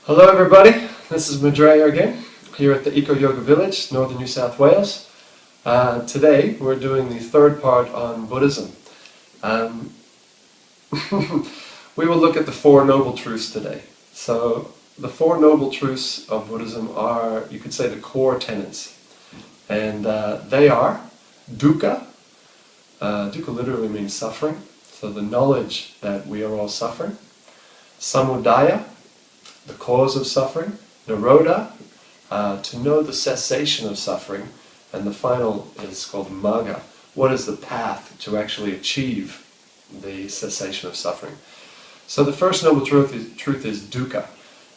Hello everybody, this is Madhuraya again, here at the Eco Yoga Village, Northern New South Wales. Today we're doing the third part on Buddhism. We will look at the Four Noble Truths today. So the Four Noble Truths of Buddhism are, you could say, the core tenets. And they are dukkha. Dukkha literally means suffering, so the knowledge that we are all suffering. Samudaya, the cause of suffering. Nirodha, to know the cessation of suffering. And the final is called magga. What is the path to actually achieve the cessation of suffering? So the first noble truth is dukkha.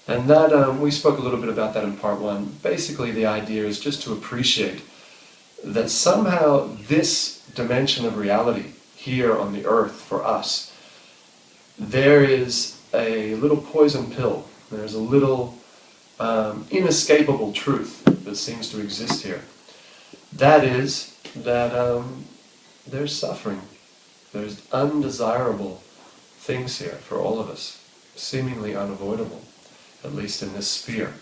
And that we spoke a little bit about that in part one. Basically the idea is just to appreciate that somehow this dimension of reality here on the earth for us, there is a little poison pill. There's a little inescapable truth that seems to exist here. That is that there's suffering. There's undesirable things here for all of us, seemingly unavoidable, at least in this sphere.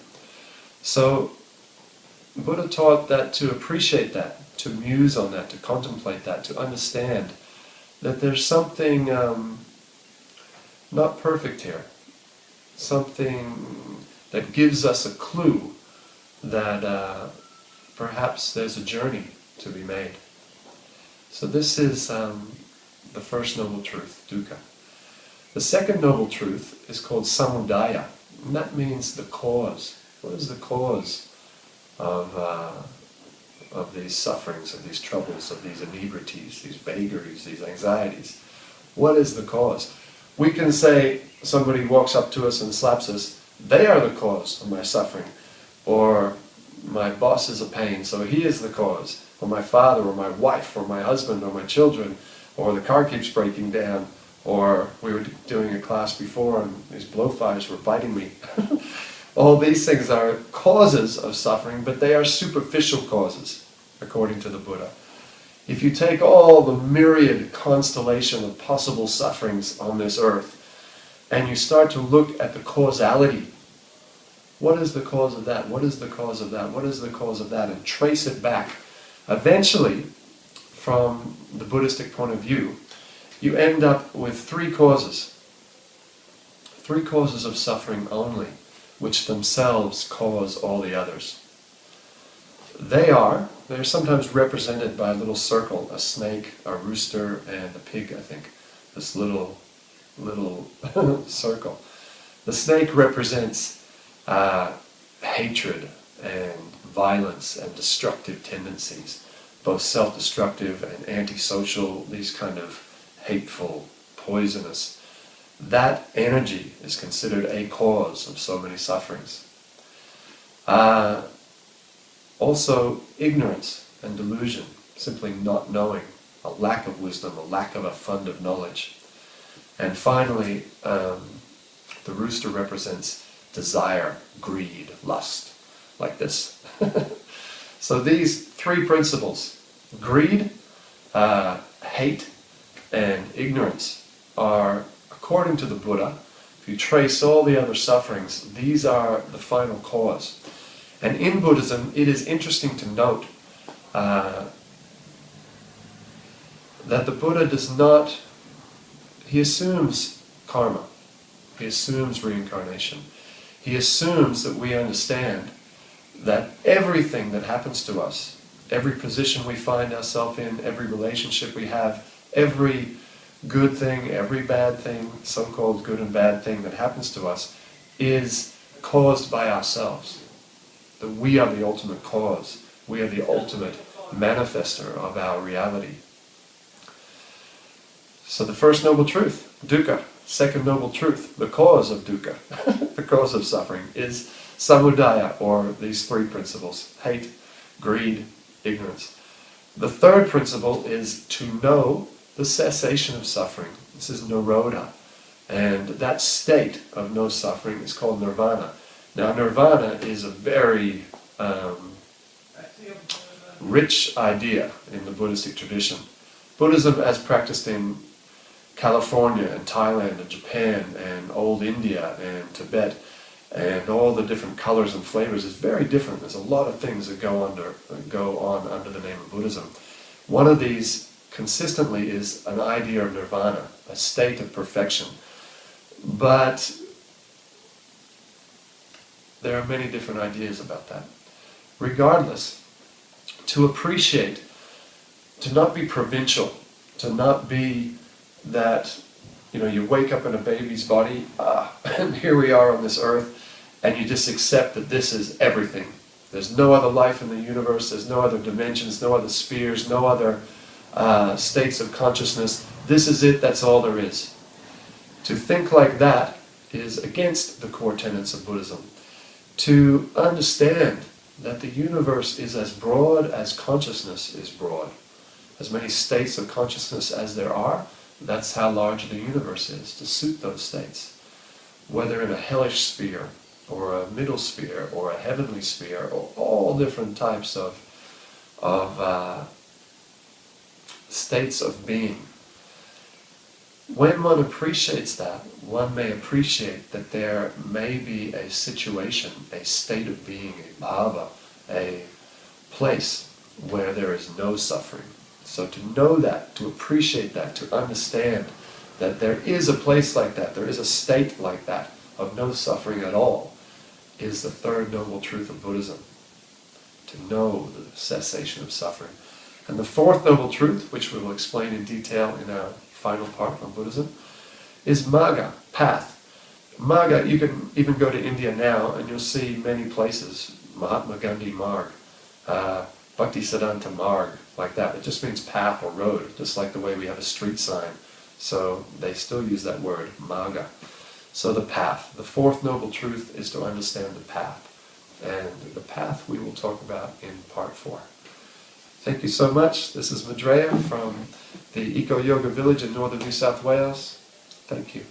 So Buddha taught that to appreciate that, to muse on that, to contemplate that, to understand that there's something not perfect here. Something that gives us a clue that perhaps there's a journey to be made. So this is the first noble truth, dukkha. The second noble truth is called samudaya, and that means the cause. What is the cause of these sufferings, of these troubles, of these inebrities, these vagaries, these anxieties? What is the cause? We can say somebody walks up to us and slaps us, they are the cause of my suffering. Or my boss is a pain, so he is the cause. Or my father, or my wife, or my husband, or my children. Or the car keeps breaking down. Or we were doing a class before and these blowflies were biting me. All these things are causes of suffering, but they are superficial causes, according to the Buddha. If you take all the myriad constellation of possible sufferings on this earth, and you start to look at the causality, what is the cause of that? What is the cause of that? What is the cause of that? And trace it back. Eventually, from the Buddhistic point of view, you end up with three causes. Three causes of suffering only, which themselves cause all the others. They're sometimes represented by a little circle, a snake, a rooster, and a pig, I think. This little circle. The snake represents hatred and violence and destructive tendencies, both self-destructive and antisocial, these kind of hateful, poisonous. That energy is considered a cause of so many sufferings. Also, ignorance and delusion, simply not knowing, a lack of wisdom, a lack of a fund of knowledge. And finally, the rooster represents desire, greed, lust, like this. So these three principles, greed, hate, and ignorance, are, according to the Buddha, if you trace all the other sufferings, these are the final cause. And in Buddhism, it is interesting to note that the Buddha does not, he assumes karma, he assumes reincarnation, he assumes that we understand that everything that happens to us, every position we find ourselves in, every relationship we have, every good thing, every bad thing, so-called good and bad thing that happens to us, is caused by ourselves. That we are the ultimate cause. We are the ultimate manifester of our reality. So the first noble truth, dukkha. Second noble truth, the cause of dukkha, the cause of suffering, is samudaya, or these three principles: hate, greed, ignorance. The third principle is to know the cessation of suffering. This is nirodha. And that state of no suffering is called nirvana. Now, nirvana is a very rich idea in the Buddhistic tradition. Buddhism, as practiced in California and Thailand and Japan and old India and Tibet, and all the different colors and flavors is very different. There's a lot of things that go on under the name of Buddhism. One of these consistently is an idea of nirvana, a state of perfection. But there are many different ideas about that. Regardless, to appreciate, to not be provincial, to not be that, you wake up in a baby's body, and here we are on this earth, and you just accept that this is everything. There's no other life in the universe, there's no other dimensions, no other spheres, no other states of consciousness. This is it, that's all there is. To think like that is against the core tenets of Buddhism. To understand that the universe is as broad as consciousness is broad. As many states of consciousness as there are, that's how large the universe is, to suit those states. Whether in a hellish sphere, or a middle sphere, or a heavenly sphere, or all different types of states of being. When one appreciates that, one may appreciate that there may be a situation, a state of being, a bhava, a place where there is no suffering. So to know that, to appreciate that, to understand that there is a place like that, there is a state like that, of no suffering at all, is the third noble truth of Buddhism. To know the cessation of suffering. And the fourth noble truth, which we will explain in detail in our final part on Buddhism, is Magga, path. Magga, you can even go to India now and you'll see many places, Mahatma Gandhi Marg, Bhaktisiddhanta Marg, like that. It just means path or road, just like the way we have a street sign. So they still use that word, Magga. So the path. The fourth noble truth is to understand the path. And the path we will talk about in part 4. Thank you so much. This is Madhreya from the Eco Yoga Village in northern New South Wales. Thank you.